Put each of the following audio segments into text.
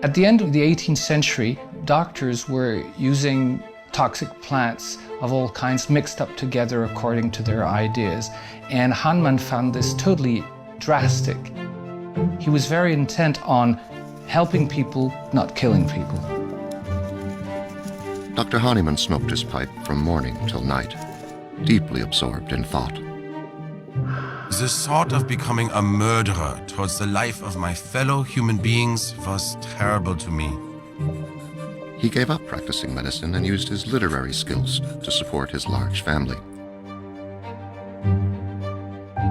At the end of the 18th century, doctors were using toxic plants of all kinds mixed up together according to their ideas, and Hahnemann found this totally drastic. He was very intent on helping people, not killing people. Dr. Hahnemann smoked his pipe from morning till night, deeply absorbed in thought. The thought of becoming a murderer towards the life of my fellow human beings was terrible to me. He gave up practicing medicine and used his literary skills to support his large family.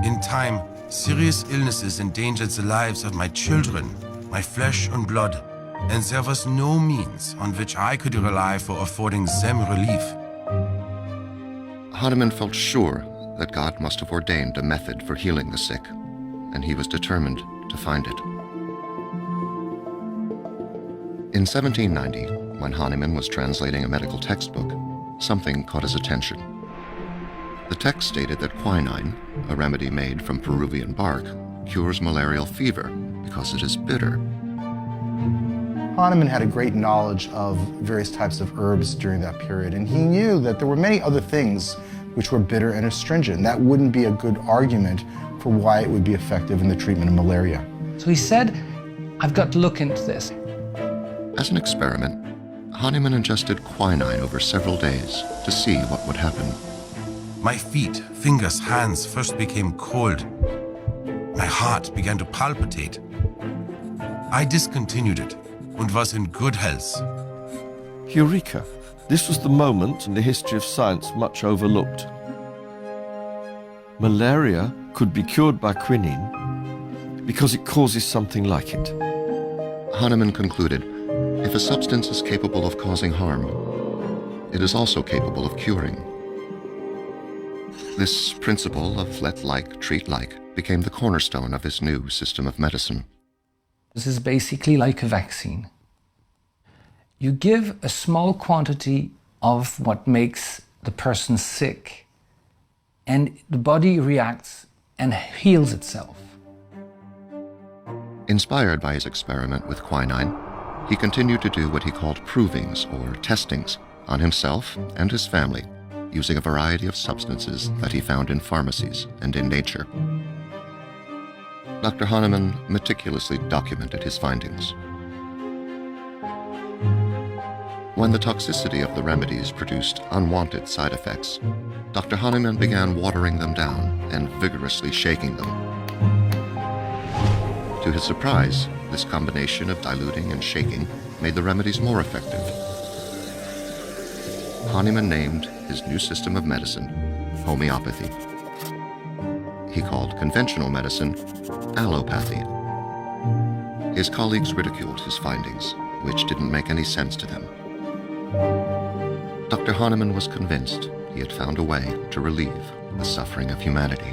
In time, serious illnesses endangered the lives of my children, my flesh and blood, and there was no means on which I could rely for affording them relief. Hahnemann felt sure that God must have ordained a method for healing the sick, and he was determined to find it. In 1790, when Hahnemann was translating a medical textbook, something caught his attention. The text stated that quinine, a remedy made from Peruvian bark, cures malarial fever because it is bitter. Hahnemann had a great knowledge of various types of herbs during that period, and he knew that there were many other things which were bitter and astringent. That wouldn't be a good argument for why it would be effective in the treatment of malaria. So he said, I've got to look into this. As an experiment, Hahnemann ingested quinine over several days to see what would happen. My feet, fingers, hands first became cold. My heart began to palpitate. I discontinued it and was in good health. Eureka! This was the moment in the history of science much overlooked. Malaria could be cured by quinine because it causes something like it. Hahnemann concluded, if a substance is capable of causing harm, it is also capable of curing. This principle of let like, treat like became the cornerstone of his new system of medicine. This is basically like a vaccine. You give a small quantity of what makes the person sick, and the body reacts and heals itself. Inspired by his experiment with quinine, he continued to do what he called provings or testings on himself and his family, using a variety of substances that he found in pharmacies and in nature. Dr. Hahnemann meticulously documented his findings. When the toxicity of the remedies produced unwanted side effects, Dr. Hahnemann began watering them down and vigorously shaking them. To his surprise, this combination of diluting and shaking made the remedies more effective. Hahnemann named his new system of medicine homeopathy. He called conventional medicine allopathy. His colleagues ridiculed his findings, which didn't make any sense to them. Dr. Hahnemann was convinced he had found a way to relieve the suffering of humanity.